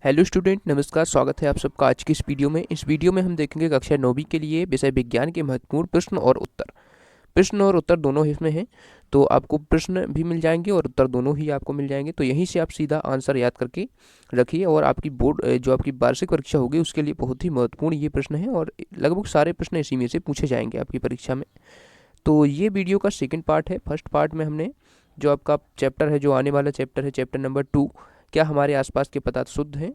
Hello student, नमस्कार। स्वागत है आप सबका आज की इस वीडियो में। इस वीडियो में हम देखेंगे कक्षा 9वीं के लिए विषय विज्ञान के महत्वपूर्ण प्रश्न और उत्तर दोनों इसमें हैं। तो आपको प्रश्न भी मिल जाएंगे और उत्तर दोनों ही आपको मिल जाएंगे। तो यहीं से आप सीधा आंसर याद करके रखिए और आपकी जो आपकी वार्षिक परीक्षा होगी उसके लिए बहुत ही महत्वपूर्ण ये प्रश्न है और लगभग सारे प्रश्न इसी में से पूछे जाएंगे आपकी परीक्षा में। तो ये वीडियो का सेकेंड पार्ट है। फर्स्ट पार्ट में हमने जो आपका चैप्टर है, जो आने वाला चैप्टर है, चैप्टर नंबर 2, क्या हमारे आसपास के पदार्थ शुद्ध हैं,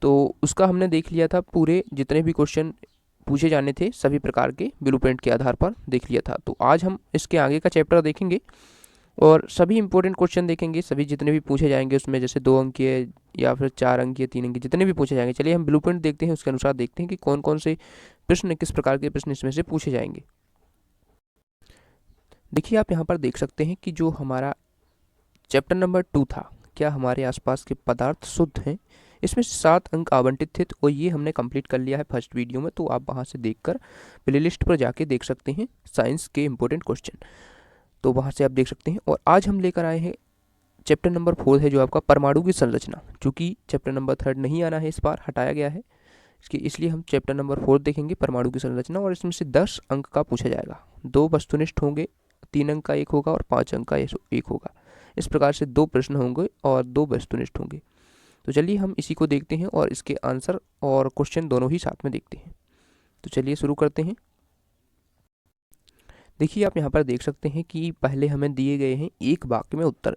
तो उसका हमने देख लिया था। पूरे जितने भी क्वेश्चन पूछे जाने थे सभी प्रकार के ब्लूप्रिंट के आधार पर देख लिया था। तो आज हम इसके आगे का चैप्टर देखेंगे और सभी इंपॉर्टेंट क्वेश्चन देखेंगे। सभी जितने भी पूछे जाएंगे उसमें, जैसे 2 अंक के या फिर 4 अंक के, 3 अंक के, जितने भी पूछे जाएंगे। चलिए हम ब्लूप्रिंट देखते हैं, उसके अनुसार देखते हैं कि कौन कौन से प्रश्न, किस प्रकार के प्रश्न इसमें से पूछे जाएंगे। देखिए, आप यहाँ पर देख सकते हैं कि जो हमारा चैप्टर नंबर 2 था, क्या हमारे आसपास के पदार्थ शुद्ध हैं, इसमें 7 अंक आवंटित थे और ये हमने कंप्लीट कर लिया है फर्स्ट वीडियो में। तो आप वहाँ से देखकर प्लेलिस्ट पर जाके देख सकते हैं साइंस के इंपॉर्टेंट क्वेश्चन, तो वहाँ से आप देख सकते हैं। और आज हम लेकर आए हैं चैप्टर नंबर 4 है, जो आपका परमाणु की संरचना। चूँकि चैप्टर नंबर 3 नहीं आना है, इस बार हटाया गया है इसलिए हम चैप्टर नंबर 4 देखेंगे, परमाणु की संरचना। और इसमें से 10 अंक का पूछा जाएगा। 2 वस्तुनिष्ठ होंगे, 3 अंक का एक होगा और 5 अंक का एक होगा। इस प्रकार से 2 प्रश्न होंगे और 2 वस्तुनिष्ठ होंगे। तो चलिए हम इसी को देखते हैं और इसके आंसर और क्वेश्चन दोनों ही साथ में देखते हैं। तो चलिए शुरू करते हैं। देखिए, आप यहाँ पर देख सकते हैं कि पहले हमें दिए गए हैं एक वाक्य में उत्तर।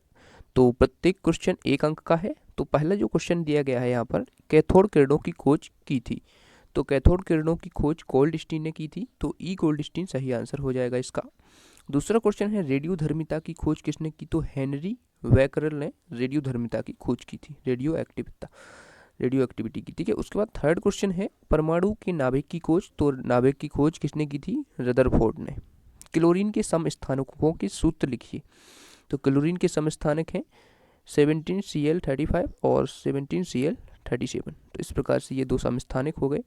तो प्रत्येक क्वेश्चन 1 अंक का है। तो पहला जो क्वेश्चन दिया गया है यहाँ पर, कैथोड किरणों की खोज की थी। तो कैथोड किरणों की खोज गोल्डस्टीन ने की थी, तो ई गोल्डस्टीन सही आंसर हो जाएगा इसका। दूसरा क्वेश्चन है, रेडियोधर्मिता की खोज किसने की। तो हेनरी बैकरल ने रेडियोधर्मिता की खोज की थी, रेडियो एक्टिविटी की। ठीक है। उसके बाद थर्ड क्वेश्चन है, परमाणु के नाभिक की खोज। तो नाभिक की खोज किसने की थी, रदरफोर्ड ने। क्लोरीन के समस्थानकों के सूत्र लिखिए। तो क्लोरीन के समस्थानक हैं 17Cl35 और 17Cl37। तो इस प्रकार से ये 2 समस्थानिक हो गए।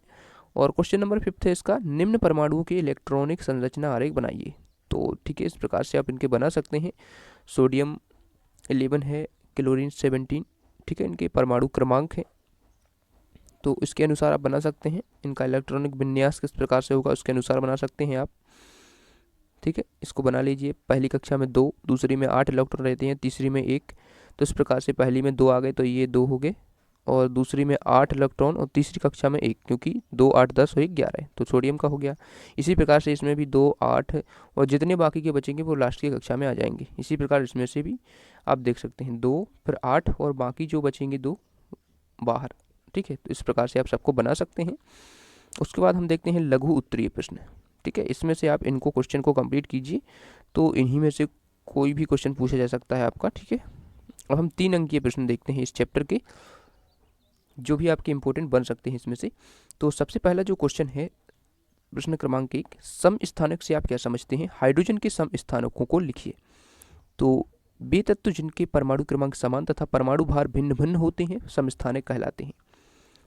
और क्वेश्चन नंबर 5 है इसका, निम्न परमाणुओं के इलेक्ट्रॉनिक संरचना आरेख बनाइए। तो ठीक है, इस प्रकार से आप इनके बना सकते हैं। सोडियम 11 है, क्लोरीन 17, ठीक है, इनके परमाणु क्रमांक है। तो इसके अनुसार आप बना सकते हैं। इनका इलेक्ट्रॉनिक विन्यास किस प्रकार से होगा उसके अनुसार बना सकते हैं आप। ठीक है, इसको बना लीजिए। पहली कक्षा में 2, दूसरी में 8 इलेक्ट्रॉन रहते हैं, तीसरी में 1। तो इस प्रकार से पहली में 2 आ गए तो ये 2 हो गए, और दूसरी में 8 इलेक्ट्रॉन और तीसरी कक्षा में 1, क्योंकि 2 8 10 और 1 11 है, तो सोडियम का हो गया। इसी प्रकार से इसमें भी 2 8 और जितने बाकी के बचेंगे वो लास्ट की कक्षा में आ जाएंगे। इसी प्रकार इसमें से भी आप देख सकते हैं 2 फिर 8 और बाकी जो बचेंगे 2 बाहर। ठीक है, तो इस प्रकार से आप सबको बना सकते हैं। उसके बाद हम देखते हैं लघु उत्तरीय प्रश्न। ठीक है, इसमें से आप इनको क्वेश्चन को कंप्लीट कीजिए, तो इन्हीं में से कोई भी क्वेश्चन पूछा जा सकता है आपका। ठीक है, अब हम 3 अंकीय प्रश्न देखते हैं इस चैप्टर के, जो भी आपके इंपॉर्टेंट बन सकते हैं इसमें से। तो सबसे पहला जो क्वेश्चन है, प्रश्न क्रमांक 1, सम स्थानक से आप क्या समझते हैं। हाइड्रोजन के सम स्थानकों को लिखिए। तो वे तत्व जिनके परमाणु क्रमांक समान तथा परमाणु भार भिन्न भिन्न होते हैं समस्थानिक कहलाते हैं।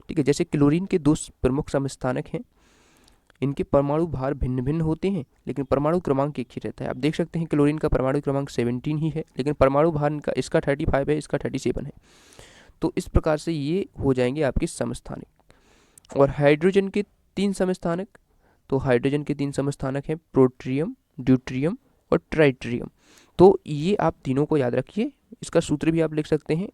ठीक है, जैसे क्लोरीन के 2 प्रमुख समस्थानक हैं, इनके परमाणु भार भिन्न भिन्न होते हैं लेकिन परमाणु क्रमांक एक ही रहता है। आप देख सकते हैं क्लोरीन का परमाणु क्रमांक 17 ही है, लेकिन परमाणु भार इनका, इसका 35 है, इसका 37 है। तो इस प्रकार से ये हो जाएंगे आपके समस्थानिक। और हाइड्रोजन के 3 समस्थानक, तो हाइड्रोजन के 3 समस्थानक हैं प्रोट्रियम, ड्यूट्रियम और ट्राइट्रियम। तो ये आप तीनों को याद रखिए। इसका सूत्र भी आप लिख सकते हैं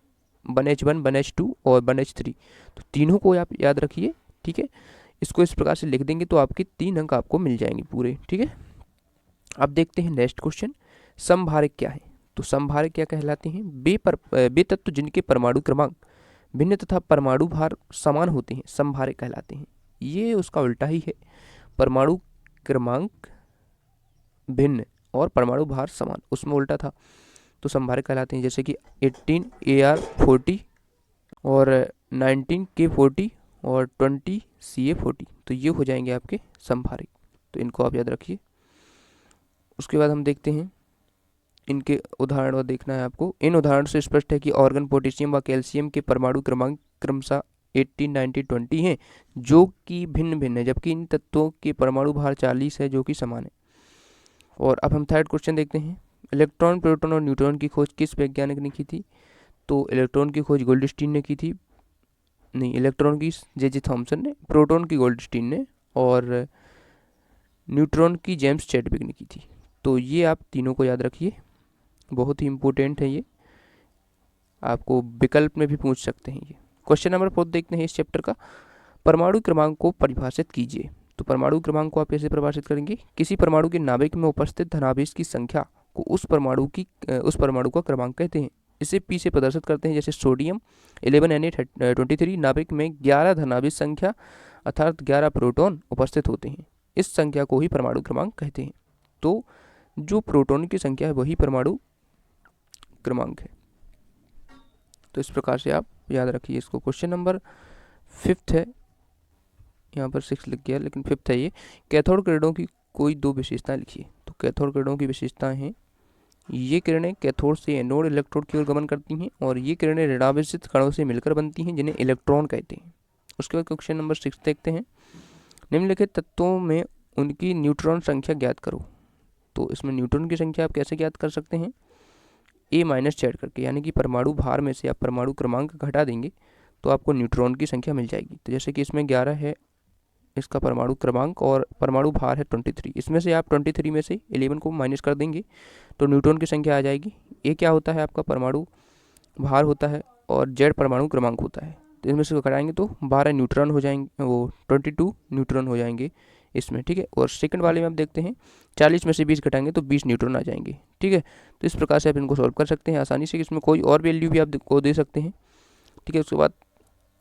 1H1 1H2 और 1H3, तो तीनों को आप याद रखिए। ठीक है, इसको इस प्रकार से लिख देंगे तो आपके 3 अंक आपको मिल जाएंगे पूरे। ठीक है, अब देखते हैं नेक्स्ट क्वेश्चन, समभारक क्या है। तो समभारक क्या कहलाते हैं, वे तत्व जिनके परमाणु क्रमांक भिन्न तथा परमाणु भार समान होते हैं समभारक कहलाते हैं। ये उसका उल्टा ही है, परमाणु क्रमांक भिन्न और परमाणु भार समान, उसमें उल्टा था, तो समभारक कहलाते हैं। जैसे कि 18Ar40 और 19K40 और 20Ca40, तो ये हो जाएंगे आपके समभारक। तो इनको आप याद रखिए। उसके बाद हम देखते हैं इनके उदाहरण, और देखना है आपको। इन उदाहरण से स्पष्ट है कि ऑर्गन पोटेशियम व कैल्शियम के परमाणु क्रमांक क्रमशः 18 19 20 हैं, जो कि भिन्न भिन्न है, जबकि इन तत्वों के परमाणु भार 40 है, जो कि समान है। और अब हम थर्ड क्वेश्चन देखते हैं, इलेक्ट्रॉन, प्रोटॉन और न्यूट्रॉन की खोज किस वैज्ञानिक ने की थी। तो इलेक्ट्रॉन की खोज गोल्डस्टीन ने की थी, नहीं, इलेक्ट्रॉन की जे थॉमसन ने, प्रोटॉन की गोल्डस्टीन ने, और न्यूट्रॉन की जेम्स चैडविक ने की थी। तो ये आप तीनों को याद रखिए, बहुत ही इम्पोर्टेंट है ये, आपको विकल्प में भी पूछ सकते हैं ये। क्वेश्चन नंबर 4 देखते हैं इस चैप्टर का। परमाणु क्रमांक को परिभाषित कीजिए। तो परमाणु क्रमांक को आप कैसे परिभाषित करेंगे? किसी परमाणु के नाभिक में उपस्थित धनावेश की संख्या को उस परमाणु का क्रमांक कहते हैं। इसे पी से प्रदर्शित करते हैं। जैसे सोडियम 11Na23 नाभिक में 11 धनावेश संख्या अर्थात 11 प्रोटॉन उपस्थित होते हैं। इस संख्या को ही परमाणु क्रमांक कहते हैं। तो जो प्रोटॉन की संख्या है वही परमाणु क्रमांक है। तो इस प्रकार से आप याद रखिए इसको। क्वेश्चन नंबर 5 है, यहाँ पर 6 लिख गया लेकिन 5 है ये। कैथोड किरणों की कोई दो विशेषताएं लिखिए। तो कैथोड किरणों की विशेषताएं हैं, ये किरणें कैथोड से एनोड इलेक्ट्रोड की ओर गमन करती हैं और ये किरणें ऋणावेशित कणों से मिलकर बनती हैं जिन्हें इलेक्ट्रॉन कहते हैं। उसके बाद क्वेश्चन नंबर 6 देखते हैं। निम्नलिखित तत्वों में उनकी न्यूट्रॉन संख्या ज्ञात करो। तो इसमें न्यूट्रॉन की संख्या आप कैसे ज्ञात कर सकते हैं? A- चैड करके, यानी कि परमाणु भार में से आप परमाणु क्रमांक घटा देंगे तो आपको न्यूट्रॉन की संख्या मिल जाएगी। तो जैसे कि इसमें 11 है इसका परमाणु क्रमांक और परमाणु भार है 23, इसमें से आप 23 में से 11 को माइनस कर देंगे तो न्यूट्रॉन की संख्या आ जाएगी। ये क्या होता है? आपका परमाणु भार होता है और जेड परमाणु क्रमांक होता है। तो इसमें से घटाएंगे तो 12 न्यूट्रॉन हो जाएंगे, वो 22 न्यूट्रॉन हो जाएंगे इसमें, ठीक है। और सेकंड वाले में आप देखते हैं 40 में से 20 घटाएंगे तो 20 न्यूट्रॉन आ जाएंगे, ठीक है। तो इस प्रकार से आप इनको सॉल्व कर सकते हैं आसानी से। इसमें कोई और वैल्यू भी आप को दे सकते हैं, ठीक है। उसके बाद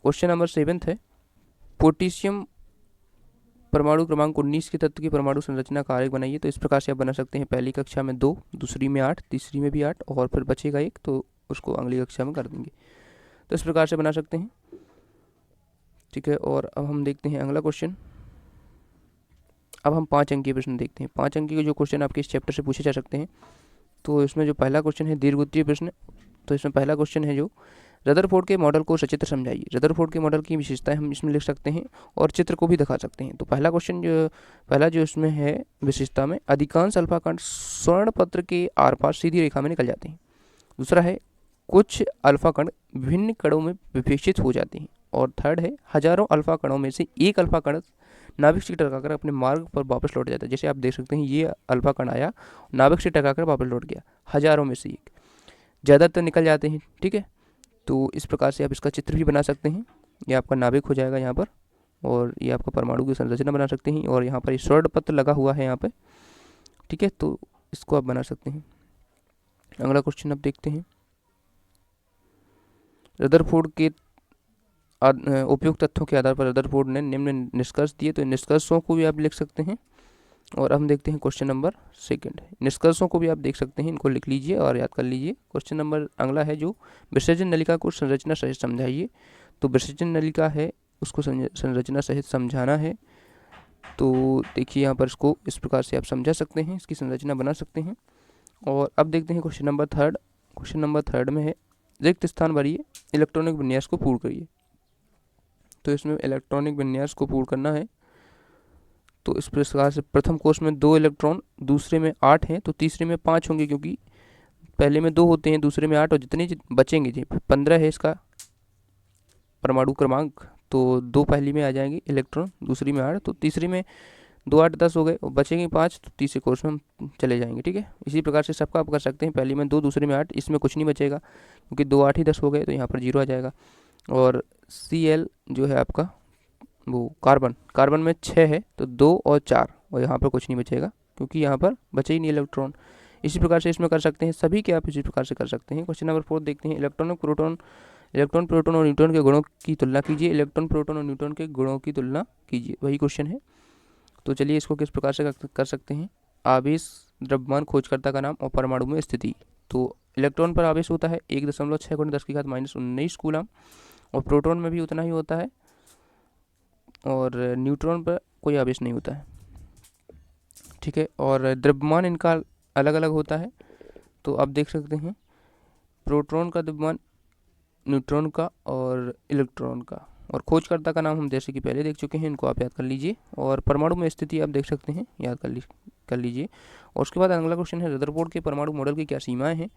क्वेश्चन नंबर 7 है। पोटेशियम परमाणु क्रमांक 19 के तत्व की परमाणु संरचना का आरेख बनाइए। तो इस प्रकार से आप बना सकते हैं। पहली कक्षा में 2, दूसरी में 8, तीसरी में भी 8 और फिर बचेगा 1 तो उसको अगली कक्षा में कर देंगे। तो इस प्रकार से बना सकते हैं, ठीक है। और अब हम देखते हैं अगला क्वेश्चन। अब हम 5 अंक के प्रश्न देखते हैं। 5 अंक के जो क्वेश्चन आपके इस चैप्टर से पूछे जा सकते हैं। तो इसमें जो पहला क्वेश्चन है दीर्घवृत्तीय प्रश्न। तो इसमें पहला क्वेश्चन है जो रदरफोर्ड के मॉडल को सचित्र समझाइए। रदरफोर्ड के मॉडल की विशेषताएं हम इसमें लिख सकते हैं और चित्र को भी दिखा सकते हैं। तो पहला जो इसमें है विशेषता में, अधिकांश अल्फा कण स्वर्ण पत्र के आर पार सीधी रेखा में निकल जाते हैं। दूसरा है कुछ अल्फा कण विभिन्न कणों में विभेषित हो जाते हैं। और थर्ड है हजारों अल्फा कणों में से एक अल्फा कण नाभिक से टकराकर अपने मार्ग पर वापस लौट जाता है। जैसे आप देख सकते हैं ये अल्फा कण आया, नाभिक से टकराकर वापस लौट गया, हजारों में से एक, ज़्यादातर निकल जाते हैं, ठीक है। तो इस प्रकार से आप इसका चित्र भी बना सकते हैं। ये आपका नाभिक हो जाएगा यहाँ पर और ये आपका परमाणु की संरचना बना सकते हैं और यहाँ पर ये स्वर्ण पत्र लगा हुआ है यहाँ पे, ठीक है। तो इसको आप बना सकते हैं। अगला क्वेश्चन आप देखते हैं। रदरफोर्ड के उपयुक्त तथ्यों के आधार पर रदरफोर्ड ने निम्न निष्कर्ष दिए। तो निष्कर्षों को भी आप लिख सकते हैं। और हम देखते हैं क्वेश्चन नंबर 2। निष्कर्षों को भी आप देख सकते हैं, इनको लिख लीजिए और याद कर लीजिए। क्वेश्चन नंबर अगला है जो विसर्जन नलिका को संरचना सहित समझाइए। तो विसर्जन नलिका है उसको संरचना सहित समझाना है। तो देखिए यहाँ पर इसको इस प्रकार से आप समझा सकते हैं, इसकी संरचना बना सकते हैं। और अब देखते हैं क्वेश्चन नंबर 3। क्वेश्चन नंबर 3 में है रिक्त स्थान भरिए, इलेक्ट्रॉनिक विन्यास को पूर्ण करिए। तो इसमें इलेक्ट्रॉनिक विन्यास को पूर्ण करना है। तो इस प्रकार से प्रथम कोष में 2 इलेक्ट्रॉन, दूसरे में 8 हैं तो तीसरे में 5 होंगे, क्योंकि पहले में 2 होते हैं, दूसरे में 8 और जितने बचेंगे जी 15 है इसका परमाणु क्रमांक। तो 2 पहली में आ जाएंगे इलेक्ट्रॉन, दूसरी में 8, तो तीसरी में 2 8 10 हो गए और बचेंगे 5, तो तीसरे कोर्स में हम चले जाएंगे, ठीक है। इसी प्रकार से सबका आप कर सकते हैं। पहली में 2, दूसरे में 8, इसमें कुछ नहीं बचेगा क्योंकि 2 8 ही 10 हो गए तो यहाँ पर 0 आ जाएगा। और Cl जो है आपका वो कार्बन में 6 है तो 2 और 4 और यहाँ पर कुछ नहीं बचेगा क्योंकि यहाँ पर बचे ही नहीं इलेक्ट्रॉन। इसी प्रकार से इसमें कर सकते हैं, सभी के आप इसी प्रकार से कर सकते हैं। क्वेश्चन नंबर 4 देखते हैं। इलेक्ट्रॉन प्रोटॉन और न्यूट्रॉन के गुणों की तुलना कीजिए। इलेक्ट्रॉन प्रोटॉन और न्यूट्रॉन के गुणों की तुलना कीजिए, वही क्वेश्चन है। तो चलिए इसको किस प्रकार से कर सकते हैं। आवेश, द्रव्यमान, खोजकर्ता का नाम और परमाणु में स्थिति। तो इलेक्ट्रॉन पर आवेश होता है 1.6 × 10⁻⁻19 कूलम और प्रोटॉन में भी उतना ही होता है और न्यूट्रॉन पर कोई आवेश नहीं होता है, ठीक है। और द्रव्यमान इनका अलग अलग होता है। तो आप देख सकते हैं प्रोटॉन का द्रव्यमान, न्यूट्रॉन का और इलेक्ट्रॉन का। और खोजकर्ता का नाम हम जैसे कि पहले देख चुके हैं, इनको आप याद कर लीजिए। और परमाणु में स्थिति आप देख सकते हैं, याद कर लीजिए। और उसके बाद अगला क्वेश्चन है रदरफोर्ड के परमाणु मॉडल की क्या सीमाएं हैं।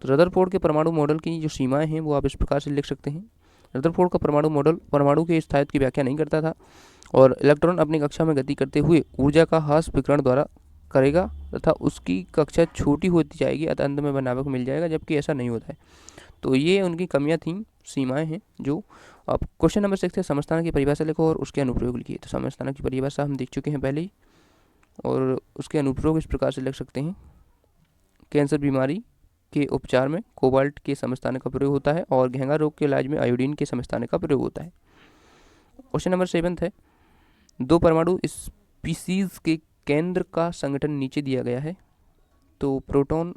तो रदरफोर्ड के परमाणु मॉडल की जो सीमाएं हैं वो आप इस प्रकार से लिख सकते हैं। रदरफोर्ड का परमाणु मॉडल परमाणु के स्थायित्व की व्याख्या नहीं करता था, और इलेक्ट्रॉन अपनी कक्षा में गति करते हुए ऊर्जा का ह्रास विकिरण द्वारा करेगा तथा उसकी कक्षा छोटी होती जाएगी अतः अंत में बनावक मिल जाएगा, जबकि ऐसा नहीं होता है। तो ये उनकी कमियां थी, सीमाएं हैं जो। अब क्वेश्चन नंबर 6 है, समस्थानक की परिभाषा लिखो और उसके अनुप्रयोग लिखिए। तो समस्थानक की परिभाषा हम देख चुके हैं पहले ही, और उसके अनुप्रयोग इस प्रकार से लिख सकते हैं। कैंसर बीमारी के उपचार में कोबाल्ट के समस्थानक का प्रयोग होता है, और घेंगा रोग के इलाज में आयोडीन के समस्थानक का प्रयोग होता है। क्वेश्चन नंबर 7 है, दो परमाणु स्पीसीज के केंद्र का संगठन नीचे दिया गया है। तो प्रोटॉन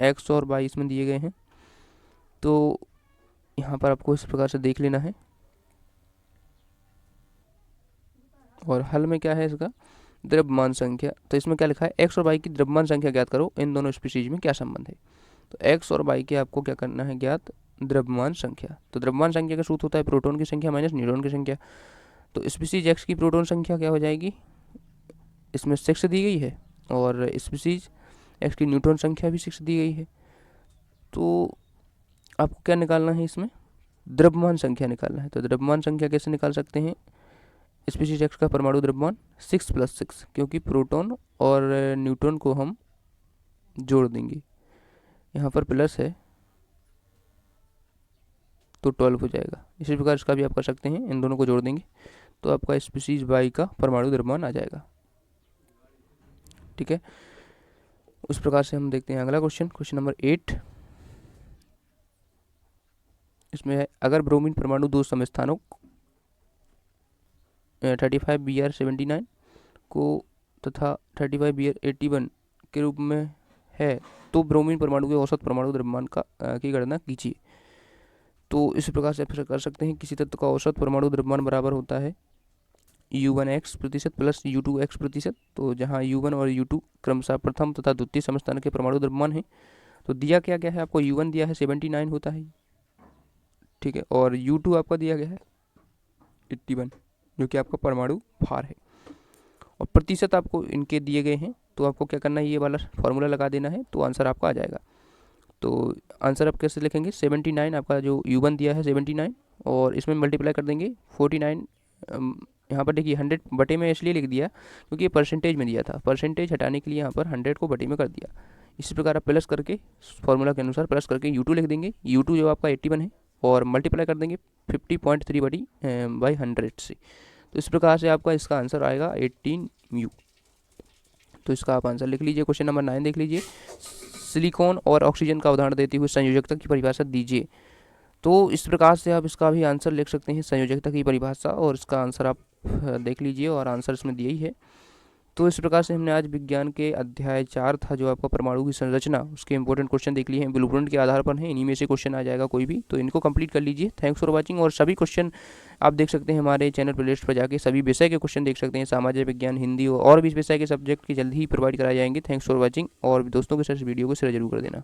एक्स और वाई इसमें दिए गए हैं। तो यहाँ पर आपको इस प्रकार से देख लेना है, और हल में क्या है इसका, द्रव्यमान संख्या। तो इसमें क्या लिखा है, एक्स और वाई की द्रव्यमान संख्या ज्ञात करो, इन दोनों स्पीसीज में क्या संबंध है। तो एक्स और वाई के आपको क्या करना है, ज्ञात द्रव्यमान संख्या। तो द्रव्यमान संख्या का सूत्र होता है प्रोटॉन की संख्या माइनस न्यूट्रॉन की संख्या। तो स्पीसीज एक्स की प्रोटॉन संख्या क्या हो जाएगी, इसमें 6 दी गई है, और स्पीसीज एक्स की न्यूट्रॉन संख्या भी 6 दी गई है। तो आपको क्या निकालना है, इसमें द्रव्यमान संख्या निकालना है। तो द्रव्यमान संख्या कैसे निकाल सकते हैं, स्पीसीज एक्स का परमाणु द्रव्यमान 6 + 6, क्योंकि प्रोटॉन और न्यूट्रॉन को हम जोड़ देंगे, यहाँ पर प्लस है तो 12 हो जाएगा। इसी प्रकार इसका भी आप कर सकते हैं, इन दोनों को जोड़ देंगे तो आपका स्पीसीज वाई का परमाणु द्रव्यमान आ जाएगा। ठीक है, उस प्रकार से हम देखते हैं अगला क्वेश्चन, क्वेश्चन नंबर 8। इसमें है, अगर ब्रोमीन परमाणु दो समस्थानों 35 Br79 को तथा 35 Br81 के रूप में है, तो ब्रोमीन परमाणु के औसत परमाणु द्रव्यमान की गणना कीजिए। तो इस प्रकार से आप कर सकते हैं, किसी तत्व का औसत परमाणु द्रव्यमान बराबर होता है U1x प्रतिशत प्लस U2x प्रतिशत। तो जहाँ U1 और U2 क्रमशः प्रथम तथा द्वितीय समस्थानक के परमाणु द्रव्यमान है। तो दिया क्या है, आपको U1 दिया है 79 होता है, ठीक है, और U2 आपका दिया गया है 81, जो कि आपका परमाणु भार है, और प्रतिशत आपको इनके दिए गए हैं। तो आपको क्या करना है, ये वाला फॉर्मूला लगा देना है, तो आंसर आपका आ जाएगा। तो आंसर आप कैसे लिखेंगे, 79 आपका जो U1 दिया है 79, और इसमें मल्टीप्लाई कर देंगे 49। यहाँ पर देखिए 100 बटे में इसलिए लिख दिया क्योंकि ये परसेंटेज में दिया था, परसेंटेज हटाने के लिए यहाँ पर 100 को बटे में कर दिया। इसी प्रकार आप प्लस करके फॉर्मूला के अनुसार प्लस करके U2 लिख देंगे, U2 जो आपका 81 है, और मल्टीप्लाई कर देंगे 50.3/100 से। तो इस प्रकार से आपका इसका आंसर आएगा 18 U। तो इसका आप आंसर लिख लीजिए। क्वेश्चन नंबर 9 देख लीजिए, सिलिकॉन और ऑक्सीजन का उदाहरण देते हुए संयोजकता की परिभाषा दीजिए। तो इस प्रकार से आप इसका भी आंसर लिख सकते हैं, संयोजकता की परिभाषा, और इसका आंसर आप देख लीजिए, और आंसर इसमें दिया ही है। तो इस प्रकार से हमने आज विज्ञान के अध्याय 4 था जो आपका परमाणु की संरचना, उसके इंपॉर्टेंट क्वेश्चन देख लिए हैं, ब्लूप्रिंट के आधार पर हैं, इन्हीं में से क्वेश्चन आ जाएगा कोई भी, तो इनको कंप्लीट कर लीजिए। Thanks for watching. और सभी क्वेश्चन आप देख सकते हैं हमारे चैनल प्लेलिस्ट पर जाके, सभी विषय के क्वेश्चन देख सकते हैं, सामाजिक विज्ञान, हिंदी और भी विषय के सब्जेक्ट की जल्दी ही प्रोवाइड कराए जाएंगे। थैंक्स फॉर वाचिंग, और दोस्तों के साथ इस वीडियो को शेयर जरूर कर देना।